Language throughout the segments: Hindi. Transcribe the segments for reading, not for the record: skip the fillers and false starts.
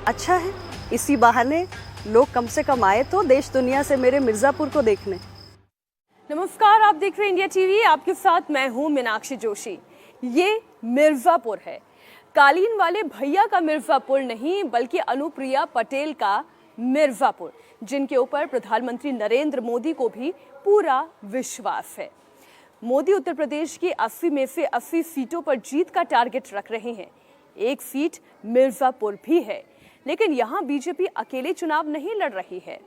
अच्छा है, इसी बहाने लोग कम से कम आए तो देश दुनिया से मेरे मिर्जापुर को देखने। नमस्कार, आप देख रहे हैं इंडिया टीवी। आपके साथ मैं हूं मीनाक्षी जोशी। ये मिर्जापुर है, कालीन वाले भैया का मिर्जापुर नहीं, बल्कि अनुप्रिया पटेल का मिर्जापुर, जिनके ऊपर प्रधानमंत्री नरेंद्र मोदी को भी पूरा विश्वास है। मोदी उत्तर प्रदेश की 80 में से 80 सीटों पर जीत का टारगेट रख रहे हैं। एक सीट मिर्जापुर भी है, लेकिन यहां बीजेपी अकेले चुनाव नहीं लड़ रही है।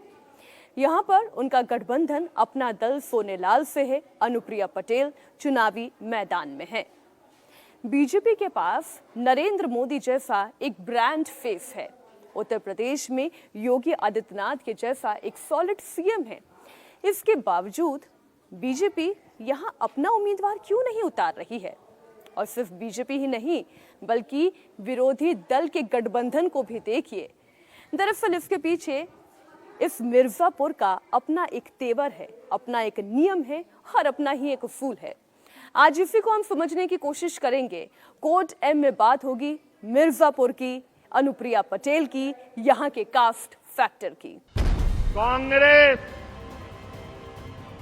यहां पर उनका गठबंधन अपना दल सोनेलाल से है। अनुप्रिया पटेल चुनावी मैदान में है। बीजेपी के पास नरेंद्र मोदी जैसा एक ब्रांड फेस है। उत्तर प्रदेश में योगी आदित्यनाथ के जैसा एक सॉलिड सीएम है। इसके बावजूद बीजेपी यहां अपना उम्मीदवार क्यों नहीं उतार रही है? और सिर्फ बीजेपी ही नहीं, बल्कि विरोधी दल के गठबंधन को भी देखिए। दरअसल इसके पीछे इस मिर्जापुर का अपना एक तेवर है, अपना एक नियम है और अपना ही एक उसूल है। आज इसी को हम समझने की कोशिश करेंगे। कोड एम में बात होगी मिर्जापुर की, अनुप्रिया पटेल की, यहाँ के कास्ट फैक्टर की। कांग्रेस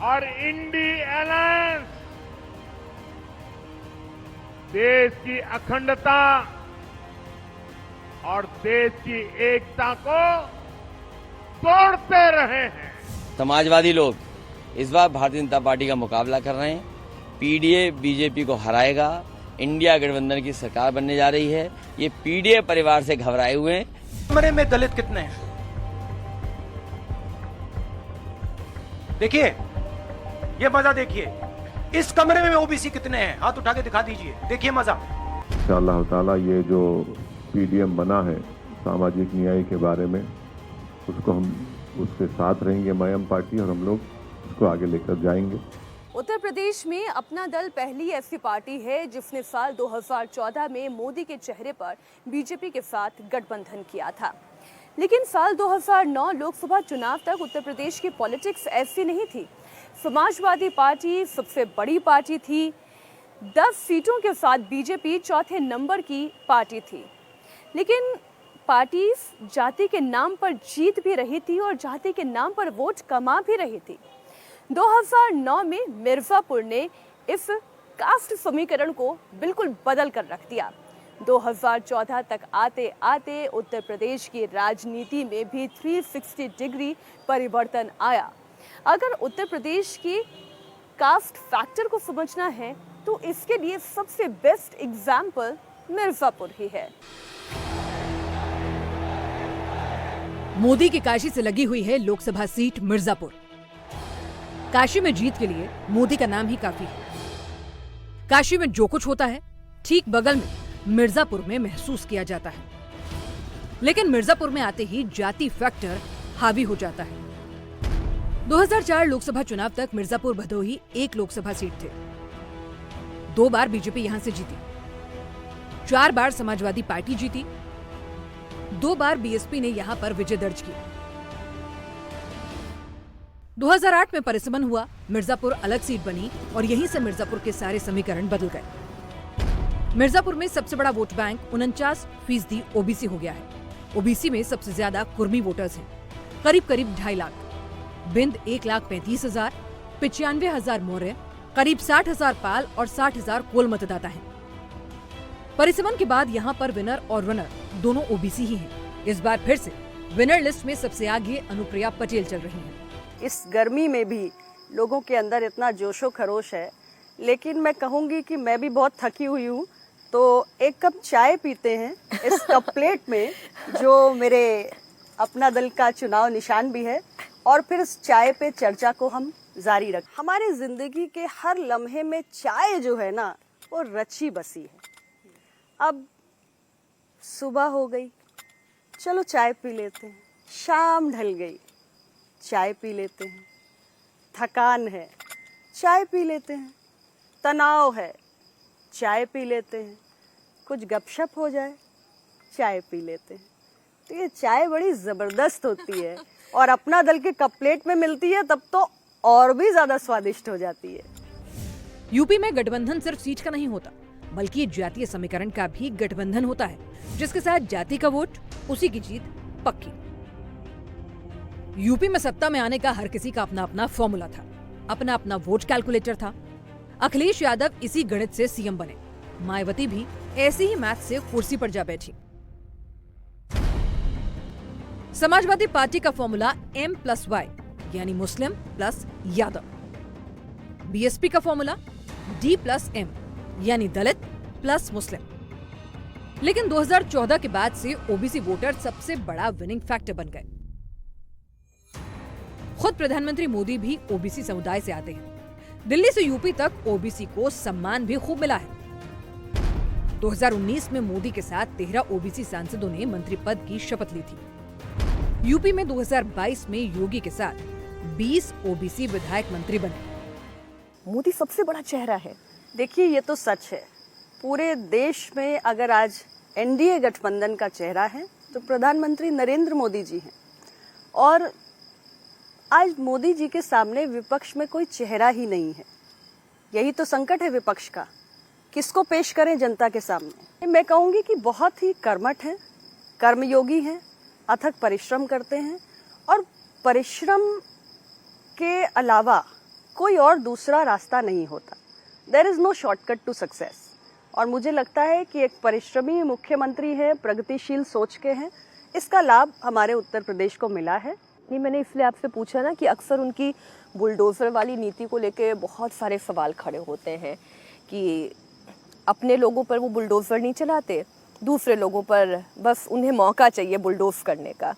और इंडी अलायंस देश की अखंडता और देश की एकता को तोड़ते रहे हैं। समाजवादी लोग इस बार भारतीय जनता पार्टी का मुकाबला कर रहे हैं। पीडीए बीजेपी को हराएगा। इंडिया गठबंधन की सरकार बनने जा रही है। ये पीडीए परिवार से घबराए हुए हैं। कमरे में दलित कितने हैं? देखिए, ये मजा देखिए। इस कमरे में ओबीसी कितने हैं? हाथ उठा के दिखा दीजिए, देखिए मजा। इंशाअल्लाह ताला ये जो पीडीएम बना है सामाजिक न्याय के बारे में, उसको हम उसके साथ रहेंगे मायम पार्टी, और हम लोग उसको आगे लेकर जाएंगे। उत्तर प्रदेश में अपना दल पहली ऐसी पार्टी है जिसने साल 2014 में मोदी के चेहरे पर बीजेपी के साथ गठबंधन किया था। लेकिन साल 2009 लोकसभा चुनाव तक उत्तर प्रदेश की पॉलिटिक्स ऐसी नहीं थी। समाजवादी पार्टी सबसे बड़ी पार्टी थी। 10 सीटों के साथ बीजेपी चौथे नंबर की पार्टी थी। लेकिन पार्टी जाति के नाम पर जीत भी रही थी और जाति के नाम पर वोट कमा भी रही थी। 2009 में मिर्जापुर ने इस कास्ट समीकरण को बिल्कुल बदल कर रख दिया। 2014 तक आते आते उत्तर प्रदेश की राजनीति में भी 360 डिग्री परिवर्तन आया। अगर उत्तर प्रदेश की कास्ट फैक्टर को समझना है तो इसके लिए सबसे बेस्ट एग्जाम्पल मिर्जापुर ही है। मोदी की काशी से लगी हुई है लोकसभा सीट मिर्जापुर। काशी में जीत के लिए मोदी का नाम ही काफी है। काशी में जो कुछ होता है ठीक बगल में मिर्जापुर में महसूस किया जाता है। लेकिन मिर्जापुर में आते ही जाति फैक्टर हावी हो जाता है। 2004 लोकसभा चुनाव तक मिर्जापुर भदोही एक लोकसभा सीट थे। 2 बार बीजेपी यहां से जीती, 4 बार समाजवादी पार्टी जीती, 2 बार बीएसपी ने यहां पर विजय दर्ज की। 2008 में परिसमन हुआ, मिर्जापुर अलग सीट बनी और यहीं से मिर्जापुर के सारे समीकरण बदल गए। मिर्जापुर में सबसे बड़ा वोट बैंक 49% ओबीसी हो गया है। ओबीसी में सबसे ज्यादा कुर्मी वोटर्स हैं, करीब 2.5 लाख। बिंद 1,35,000, 95,000 मौर्य, करीब 60,000 पाल और 60,000 कोल मतदाता हैं। परिसमन के बाद यहाँ पर विनर और रनर दोनों ओबीसी ही हैं। इस बार फिर से विनर लिस्ट में सबसे आगे अनुप्रिया पटेल चल रही हैं। इस गर्मी में भी लोगों के अंदर इतना जोशो खरोश है, लेकिन मैं कहूँगी कि मैं भी बहुत थकी हुई हूँ, तो एक कप चाय पीते हैं इस कप प्लेट में, जो मेरे अपना दल का चुनाव निशान भी है, और फिर इस चाय पे चर्चा को हम जारी रखें। हमारी जिंदगी के हर लम्हे में चाय जो है ना, वो रची बसी है। अब सुबह हो गई, चलो चाय पी लेते हैं। शाम ढल गई, चाय पी लेते हैं। थकान है, चाय पी लेते हैं। तनाव है, चाय पी लेते हैं। कुछ गपशप हो जाए, चाय पी लेते हैं। तो ये चाय बड़ी जबरदस्त होती है, और अपना दल के कप प्लेट में मिलती है तब तो और भी ज्यादा स्वादिष्ट हो जाती है। यूपी में गठबंधन सिर्फ सीट का नहीं होता, बल्कि जातीय समीकरण का भी गठबंधन होता है, जिसके साथ जाति का वोट, उसी की जीत पक्की। यूपी में सत्ता में आने का हर किसी का अपना अपना फॉर्मूला था, अपना अपना वोट कैलकुलेटर था। अखिलेश यादव इसी गणित से सीएम बने, मायावती भी ऐसी ही मैथ से कुर्सी पर जा बैठी। समाजवादी पार्टी का फॉर्मूला M+Y यानी मुस्लिम प्लस यादव। बीएसपी का फॉर्मूला D+M यानी दलित प्लस मुस्लिम। लेकिन 2014 के बाद से ओबीसी वोटर सबसे बड़ा विनिंग फैक्टर बन गए। खुद प्रधानमंत्री मोदी भी ओबीसी समुदाय से आते हैं। दिल्ली से यूपी तक ओबीसी को सम्मान भी खूब मिला है। 2019 में मोदी के साथ 13 ओबीसी सांसदों ने मंत्री पद की शपथ ली थी। यूपी में 2022 में योगी के साथ 20 ओबीसी विधायक मंत्री बने। मोदी सबसे बड़ा चेहरा है। देखिए, ये तो सच है। पूरे देश में अगर आज एनडीए गठबंधन का चेहरा है तो प्रधानमंत्री नरेंद्र मोदी जी हैं। और आज मोदी जी के सामने विपक्ष में कोई चेहरा ही नहीं है। यही तो संकट है विपक्ष का, किसको पेश करें जनता के सामने। मैं कहूंगी कि बहुत ही कर्मठ हैं, कर्मयोगी हैं, अथक परिश्रम करते हैं और परिश्रम के अलावा कोई और दूसरा रास्ता नहीं होता। There is no shortcut to success. और मुझे लगता है कि एक परिश्रमी मुख्यमंत्री है, प्रगतिशील सोच के हैं, इसका लाभ हमारे उत्तर प्रदेश को मिला है। नहीं, मैंने इसलिए आपसे पूछा ना कि अक्सर उनकी बुलडोजर वाली नीति को लेके बहुत सारे सवाल खड़े होते हैं कि अपने लोगों पर वो बुलडोजर नहीं चलाते, दूसरे लोगों पर बस उन्हें मौका चाहिए बुलडोज करने का।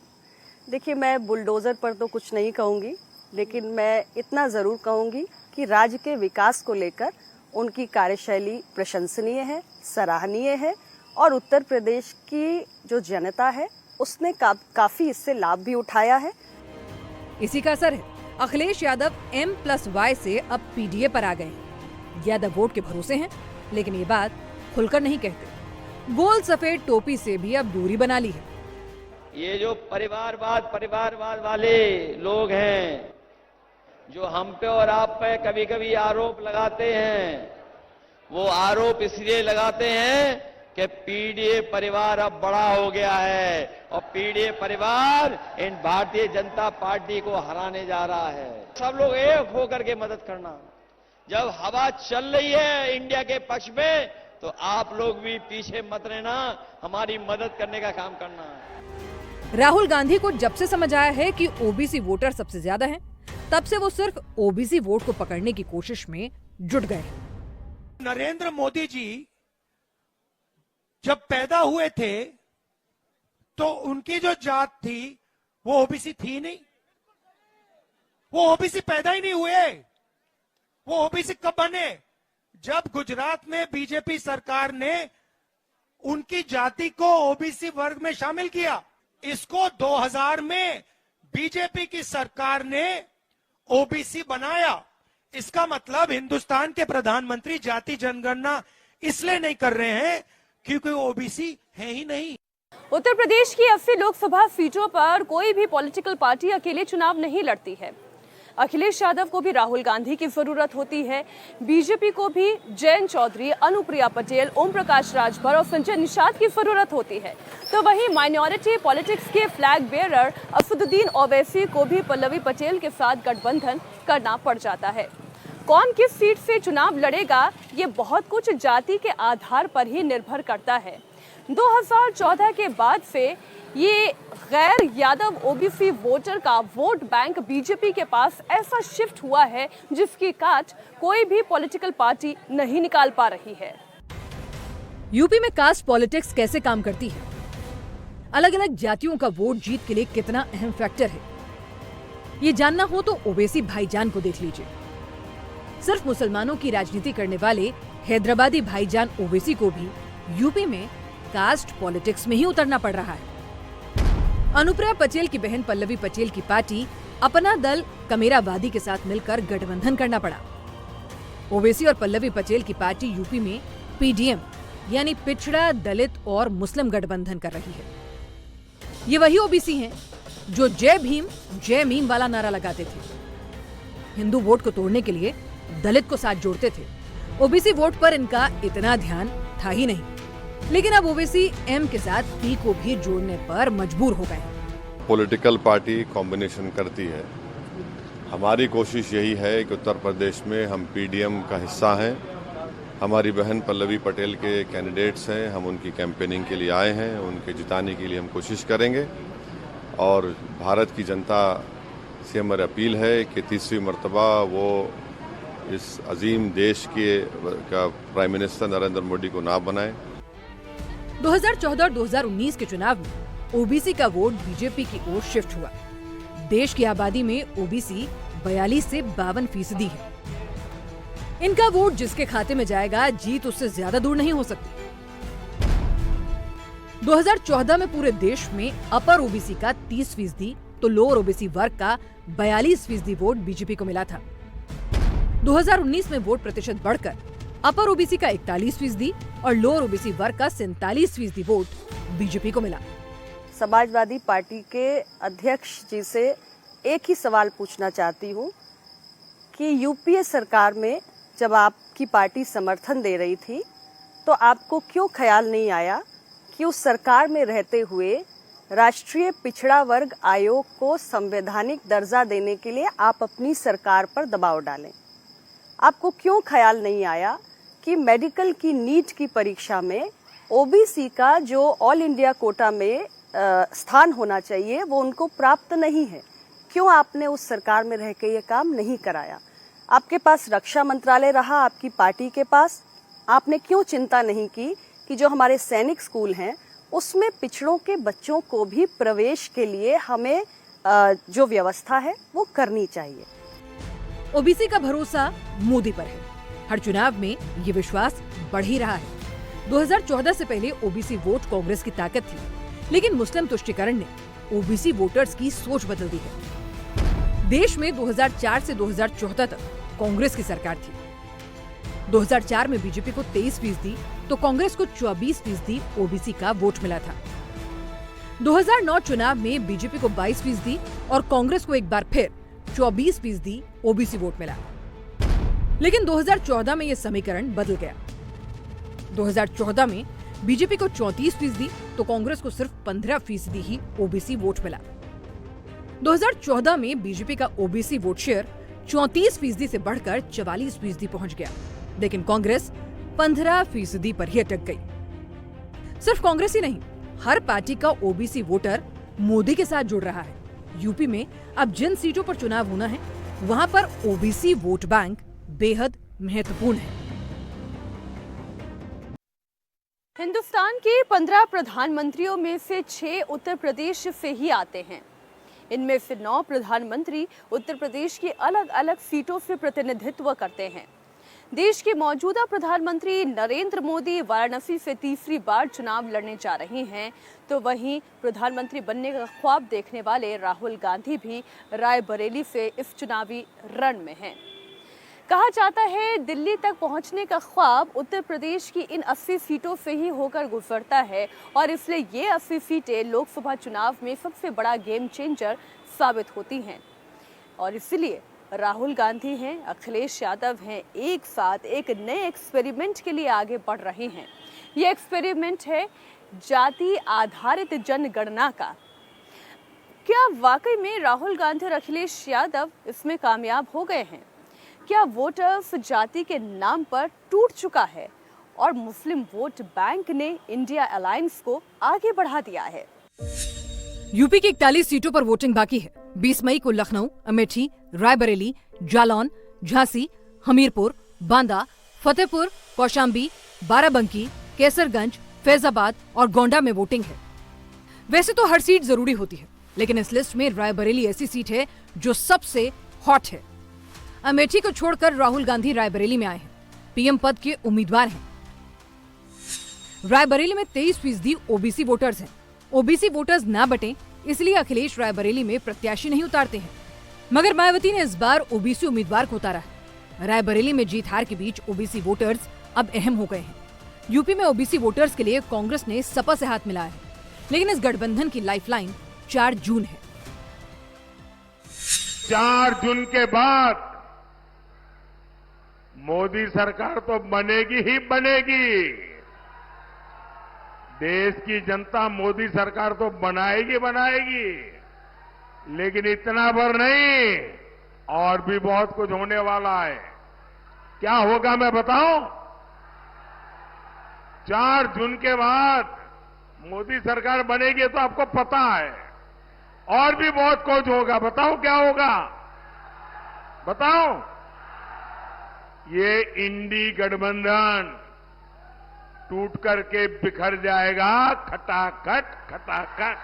देखिए, मैं बुलडोजर पर तो कुछ नहीं कहूँगी, लेकिन मैं इतना ज़रूर कहूँगी कि राज्य के विकास को लेकर उनकी कार्यशैली प्रशंसनीय है, सराहनीय है और उत्तर प्रदेश की जो जनता है उसने काफ़ी इससे लाभ भी उठाया है। इसी का असर है, अखिलेश यादव M+Y से अब पीडीए पर आ गए हैं। यादव वोट के भरोसे हैं, लेकिन ये बात खुलकर नहीं कहते। गोल सफेद टोपी से भी अब दूरी बना ली है। ये जो परिवारवाद वाले लोग हैं, जो हम पे और आप पे कभी कभी आरोप लगाते हैं, वो आरोप इसलिए लगाते हैं कि पीडीए परिवार अब बड़ा हो गया है और पीडीए परिवार इन भारतीय जनता पार्टी को हराने जा रहा है। सब लोग एक होकर के मदद करना। जब हवा चल रही है इंडिया के पक्ष में, तो आप लोग भी पीछे मत रहना, हमारी मदद करने का काम करना है। राहुल गांधी को जब से समझ आया है कि ओबीसी वोटर सबसे ज्यादा हैं, तब से वो सिर्फ ओबीसी वोट को पकड़ने की कोशिश में जुट गए हैं। नरेंद्र मोदी जी जब पैदा हुए थे तो उनकी जो जात थी वो ओबीसी थी नहीं। वो ओबीसी पैदा ही नहीं हुए। वो ओबीसी कब बने? जब गुजरात में बीजेपी सरकार ने उनकी जाति को ओबीसी वर्ग में शामिल किया। इसको 2000 में बीजेपी की सरकार ने ओबीसी बनाया। इसका मतलब हिंदुस्तान के प्रधानमंत्री जाति जनगणना इसलिए नहीं कर रहे हैं क्योंकि ओबीसी है ही नहीं। उत्तर प्रदेश की 80 लोकसभा सीटों पर कोई भी पॉलिटिकल पार्टी अकेले चुनाव नहीं लड़ती है। अखिलेश यादव को भी राहुल गांधी की जरूरत होती है, बीजेपी को भी जयंत चौधरी, अनुप्रिया पटेल, ओम प्रकाश राजभर और संजय निषाद की जरूरत होती है। तो वहीं माइनॉरिटी पॉलिटिक्स के फ्लैग बेयरर असदुद्दीन ओवैसी को भी पल्लवी पटेल के साथ गठबंधन करना पड़ जाता है। कौन किस सीट से चुनाव लड़ेगा, ये बहुत कुछ जाति के आधार पर ही निर्भर करता है। 2014 के बाद से ये गैर यादव ओबीसी वोटर का वोट बैंक बीजेपी के पास ऐसा शिफ्ट हुआ है जिसकी काट कोई भी पॉलिटिकल पार्टी नहीं निकाल पा रही है। यूपी में कास्ट पॉलिटिक्स कैसे काम करती है, अलग अलग जातियों का वोट जीत के लिए कितना अहम फैक्टर है, ये जानना हो तो ओवैसी भाईजान को देख लीजिए। सिर्फ मुसलमानों की राजनीति करने वाले हैदराबादी भाईजान ओवैसी को भी यूपी में कास्ट पॉलिटिक्स में ही उतरना पड़ रहा है। अनुप्रिया पटेल की बहन पल्लवी पटेल की पार्टी अपना दल कमेरावादी के साथ मिलकर गठबंधन करना पड़ा। ओवैसी और पल्लवी पटेल की पार्टी यूपी में पीडीएम यानी पिछड़ा, दलित और मुस्लिम गठबंधन कर रही है। ये वही ओबीसी हैं जो जय भीम जय मीम वाला नारा लगाते थे, हिंदू वोट को तोड़ने के लिए दलित को साथ जोड़ते थे। ओबीसी वोट पर इनका इतना ध्यान था ही नहीं। लेकिन अब ओवैसी एम के साथ पी को भी जोड़ने पर मजबूर हो गए। पॉलिटिकल पार्टी कॉम्बिनेशन करती है। हमारी कोशिश यही है कि उत्तर प्रदेश में हम पीडीएम का हिस्सा हैं। हमारी बहन पल्लवी पटेल के कैंडिडेट्स हैं, हम उनकी कैंपेनिंग के लिए आए हैं, उनके जिताने के लिए हम कोशिश करेंगे। और भारत की जनता से हमारी अपील है कि तीसरी मर्तबा वो इस अजीम देश का प्राइम मिनिस्टर नरेंद्र मोदी को ना बनाए। 2014 और 2019 के चुनाव में ओबीसी का वोट बीजेपी की ओर शिफ्ट हुआ। देश की आबादी में ओबीसी 42 से 52% है। इनका वोट जिसके खाते में जाएगा, जीत उससे ज्यादा दूर नहीं हो सकती। 2014 में पूरे देश में अपर ओबीसी का 30% तो लोअर ओबीसी वर्ग का 42% वोट बीजेपी को मिला था। 2019 में वोट प्रतिशत बढ़कर अपर ओबीसी का 41% और लोअर ओबीसी वर्ग का 47% वोट बीजेपी को मिला। समाजवादी पार्टी के अध्यक्ष जी से एक ही सवाल पूछना चाहती हूँ कि यूपीए सरकार में जब आपकी पार्टी समर्थन दे रही थी तो आपको क्यों ख्याल नहीं आया कि उस सरकार में रहते हुए राष्ट्रीय पिछड़ा वर्ग आयोग को संवैधानिक दर्जा देने के लिए आप अपनी सरकार पर दबाव डालें? आपको क्यों ख्याल नहीं आया कि मेडिकल की नीट की परीक्षा में ओबीसी का जो ऑल इंडिया कोटा में स्थान होना चाहिए वो उनको प्राप्त नहीं है? क्यों आपने उस सरकार में रह के ये काम नहीं कराया? आपके पास रक्षा मंत्रालय रहा, आपकी पार्टी के पास, आपने क्यों चिंता नहीं की कि जो हमारे सैनिक स्कूल हैं उसमें पिछड़ों के बच्चों को भी प्रवेश के लिए हमें जो व्यवस्था है वो करनी चाहिए? ओबीसी का भरोसा मोदी पर है। हर चुनाव में ये विश्वास बढ़ ही रहा है। 2014 से पहले ओबीसी वोट कांग्रेस की ताकत थी, लेकिन मुस्लिम तुष्टीकरण ने ओबीसी वोटर्स की सोच बदल दी है। देश में 2004 से 2014 तक कांग्रेस की सरकार थी। 2004 में बीजेपी को 23% तो कांग्रेस को 24% ओबीसी का वोट मिला था। 2009 चुनाव में बीजेपी को 22% और कांग्रेस को एक बार फिर 24% ओबीसी वोट मिला। लेकिन 2014 में यह समीकरण बदल गया। 2014 में बीजेपी को 34% तो कांग्रेस को सिर्फ 15% ही ओबीसी वोट मिला। 2014 में बीजेपी का ओबीसी वोट शेयर 34% से बढ़कर 44% पहुंच गया, लेकिन कांग्रेस 15% पर ही अटक गई। सिर्फ कांग्रेस ही नहीं, हर पार्टी का ओबीसी वोटर मोदी के साथ जुड़ रहा है। यूपी में अब जिन सीटों पर चुनाव होना है वहां पर ओबीसी वोट बैंक बेहद महत्वपूर्ण है। हिंदुस्तान के 15 प्रधानमंत्रियों में से 6 उत्तर प्रदेश से ही आते हैं। इनमें से 9 प्रधानमंत्री उत्तर प्रदेश की अलग अलग सीटों से प्रतिनिधित्व करते हैं। देश के मौजूदा प्रधानमंत्री नरेंद्र मोदी वाराणसी से तीसरी बार चुनाव लड़ने जा रहे हैं, तो वहीं प्रधानमंत्री बनने का ख्वाब देखने वाले राहुल गांधी भी रायबरेली से इस चुनावी रण में हैं। कहा जाता है दिल्ली तक पहुंचने का ख्वाब उत्तर प्रदेश की इन 80 सीटों से ही होकर गुजरता है और इसलिए ये 80 सीटें लोकसभा चुनाव में सबसे बड़ा गेम चेंजर साबित होती हैं। और इसलिए राहुल गांधी हैं, अखिलेश यादव हैं, एक साथ एक नए एक्सपेरिमेंट के लिए आगे बढ़ रहे हैं। ये एक्सपेरिमेंट है जाति आधारित जनगणना का। क्या वाकई में राहुल गांधी और अखिलेश यादव इसमें कामयाब हो गए हैं? क्या वोटर्स जाति के नाम पर टूट चुका है और मुस्लिम वोट बैंक ने इंडिया अलायंस को आगे बढ़ा दिया है? यूपी की 41 सीटों पर वोटिंग बाकी है। 20 मई को लखनऊ, अमेठी, रायबरेली, जालौन, झांसी, हमीरपुर, बांदा, फतेहपुर, कौशाम्बी, बाराबंकी, केसरगंज, फैजाबाद और गोंडा में वोटिंग है। वैसे तो हर सीट जरूरी होती है, लेकिन इस लिस्ट में रायबरेली ऐसी सीट है जो सबसे हॉट है। अमेठी को छोड़कर राहुल गांधी रायबरेली में आए हैं, पीएम पद के उम्मीदवार हैं। रायबरेली में 23% ओबीसी वोटर्स हैं। ओबीसी वोटर्स ना बटें इसलिए अखिलेश रायबरेली में प्रत्याशी नहीं उतारते हैं, मगर मायावती ने इस बार ओबीसी उम्मीदवार को उतारा है। रायबरेली में जीत हार के बीच ओबीसी वोटर्स अब अहम हो गए हैं। यूपी में ओबीसी वोटर्स के लिए कांग्रेस ने सपा से हाथ मिलाया है, लेकिन इस गठबंधन की लाइफलाइन 4 जून है। 4 जून के बाद मोदी सरकार तो बनेगी ही बनेगी। देश की जनता मोदी सरकार तो बनाएगी, लेकिन इतना भर नहीं, और भी बहुत कुछ होने वाला है। क्या होगा मैं बताऊं? 4 जून के बाद मोदी सरकार बनेगी तो आपको पता है, और भी बहुत कुछ होगा। बताओ क्या होगा? बताओ। ये इंडी गठबंधन टूट करके बिखर जाएगा, खटाखट खटाखट।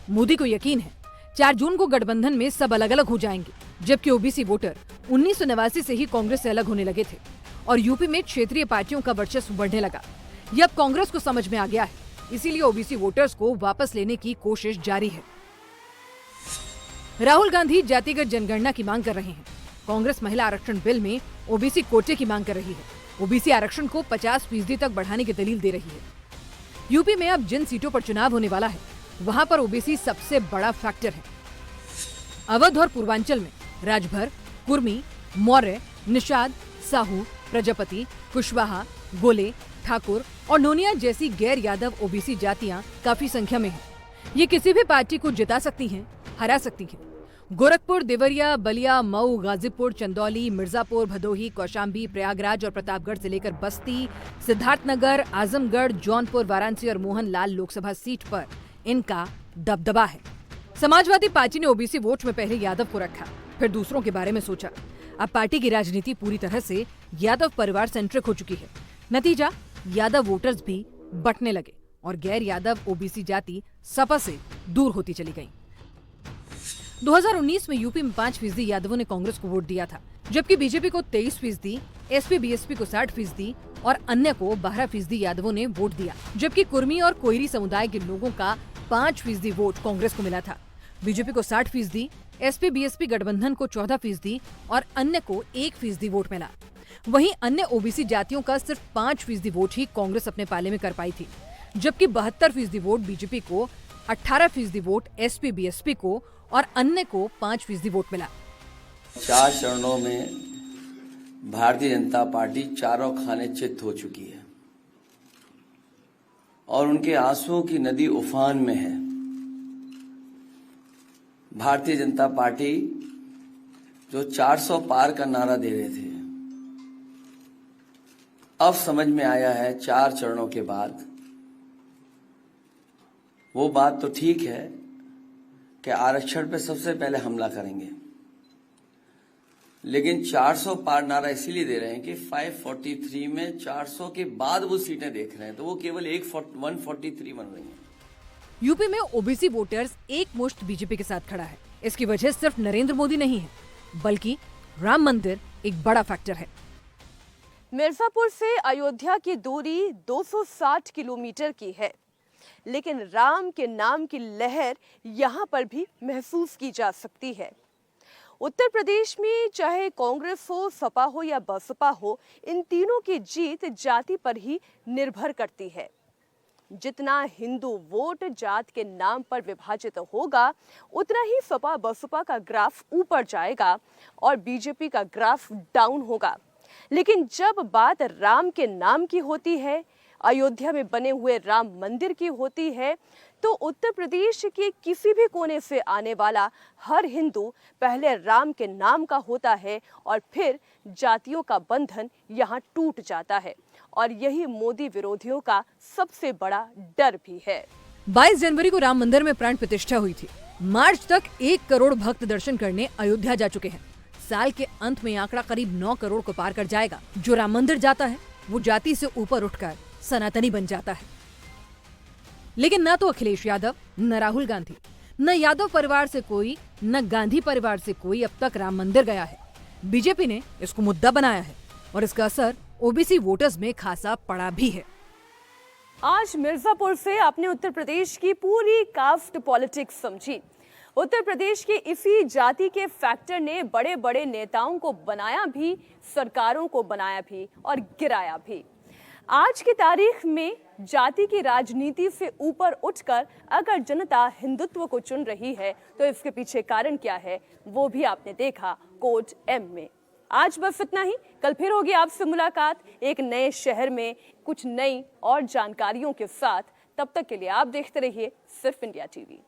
मोदी को यकीन है 4 जून को गठबंधन में सब अलग अलग हो जाएंगे, जबकि ओबीसी वोटर 1989 से ही कांग्रेस से अलग होने लगे थे और यूपी में क्षेत्रीय पार्टियों का वर्चस्व बढ़ने लगा। ये अब कांग्रेस को समझ में आ गया है, इसीलिए ओबीसी वोटर्स को वापस लेने की कोशिश जारी है। राहुल गांधी जातिगत जनगणना की मांग कर रहे हैं। कांग्रेस महिला आरक्षण बिल में ओबीसी कोटे की मांग कर रही है। ओबीसी आरक्षण को 50% तक बढ़ाने की दलील दे रही है। यूपी में अब जिन सीटों पर चुनाव होने वाला है, वहां पर ओबीसी सबसे बड़ा फैक्टर है। अवध और पूर्वांचल में राजभर, कुर्मी, मौर्य, निषाद, साहू, प्रजापति, कुशवाहा, गोले, ठाकुर और नोनिया जैसी गैर यादव ओबीसी जातियां काफी संख्या में हैं। ये किसी भी पार्टी को जिता सकती हैं, हरा सकती हैं। गोरखपुर, देवरिया, बलिया, मऊ, गाजीपुर, चंदौली, मिर्जापुर, भदोही, कौशाम्बी, प्रयागराज और प्रतापगढ़ से लेकर बस्ती, सिद्धार्थनगर, आजमगढ़, जौनपुर, वाराणसी और मोहनलाल लोकसभा सीट पर इनका दबदबा है। समाजवादी पार्टी ने ओबीसी वोट में पहले यादव को रखा, फिर दूसरों के बारे में सोचा। अब पार्टी की राजनीति पूरी तरह से यादव परिवार सेंट्रिक हो चुकी है। नतीजा, यादव वोटर्स भी बंटने लगे और गैर यादव ओबीसी जाति सपा से दूर होती चली गई। 2019 में यूपी में 5% यादवों ने कांग्रेस को वोट दिया था, जबकि बीजेपी को 23%, एसपी बीएसपी को 60% और अन्य को 12% यादवों ने वोट दिया, जबकि कुर्मी और कोयरी समुदाय के लोगों का 5% वोट कांग्रेस को मिला था। बीजेपी को 60%, एसपी बीएसपी गठबंधन को 14% और अन्य को 1% वोट मिला। वहीं अन्य ओबीसी जातियों का सिर्फ 5% वोट ही कांग्रेस अपने पाले में कर पाई थी, जबकि 72% वोट बीजेपी को, 18% वोट एसपी बीएसपी को और अन्य को 5% वोट मिला। 4 चरणों में भारतीय जनता पार्टी चारों खाने चित हो चुकी है और उनके आंसुओं की नदी उफान में है। भारतीय जनता पार्टी जो 400 पार का नारा दे रहे थे, अब समझ में आया है 4 चरणों के बाद, वो बात तो ठीक है कि आरक्षण पे सबसे पहले हमला करेंगे, लेकिन 400 पार नारा इसीलिए दे रहे हैं कि 543 में 400 के बाद वो सीटें देख रहे हैं, तो वो केवल 143 बन रही हैं। यूपी में ओबीसी वोटर्स एक मुश्त बीजेपी के साथ खड़ा है। इसकी वजह सिर्फ नरेंद्र मोदी नहीं है, बल्कि राम मंदिर एक बड़ा फैक्टर है। मिर्जापुर से अयोध्या की दूरी 260 किलोमीटर की है, लेकिन राम के नाम की लहर यहाँ पर भी महसूस की जा सकती है। उत्तर प्रदेश में चाहे कांग्रेस हो, सपा हो या बसपा हो, इन तीनों की जीत जाति पर ही निर्भर करती है। जितना हिंदू वोट जात के नाम पर विभाजित होगा, उतना ही सपा बसपा का ग्राफ ऊपर जाएगा और बीजेपी का ग्राफ डाउन होगा। लेकिन जब बात राम के नाम की होती है, अयोध्या में बने हुए राम मंदिर की होती है, तो उत्तर प्रदेश के किसी भी कोने से आने वाला हर हिंदू पहले राम के नाम का होता है और फिर जातियों का बंधन यहाँ टूट जाता है। और यही मोदी विरोधियों का सबसे बड़ा डर भी है। 22 जनवरी को राम मंदिर में प्राण प्रतिष्ठा हुई थी। मार्च तक 1 करोड़ भक्त दर्शन करने अयोध्या जा चुके हैं। साल के अंत में आंकड़ा करीब 9 करोड़ को पार कर जाएगा। जो राम मंदिर जाता है वो जाति से ऊपर उठकर सनातनी बन जाता है। लेकिन न तो अखिलेश यादव, न राहुल गांधी, न यादव परिवार से कोई, न गांधी परिवार से कोई अब तक राम मंदिर गया है। बीजेपी ने इसको मुद्दा बनाया है और इसका असर ओबीसी वोटर्स में खासा पड़ा भी है। आज मिर्जापुर से आपने उत्तर प्रदेश की पूरी कास्ट पॉलिटिक्स समझी। उत्तर प्रदेश के इसी जाति के फैक्टर ने बड़े बड़े नेताओं को बनाया भी, सरकारों को बनाया भी और गिराया भी। आज की तारीख में जाति की राजनीति से ऊपर उठकर अगर जनता हिंदुत्व को चुन रही है, तो इसके पीछे कारण क्या है वो भी आपने देखा कोर्ट एम में। आज बस इतना ही। कल फिर होगी आपसे मुलाकात एक नए शहर में कुछ नई और जानकारियों के साथ। तब तक के लिए आप देखते रहिए सिर्फ इंडिया टीवी।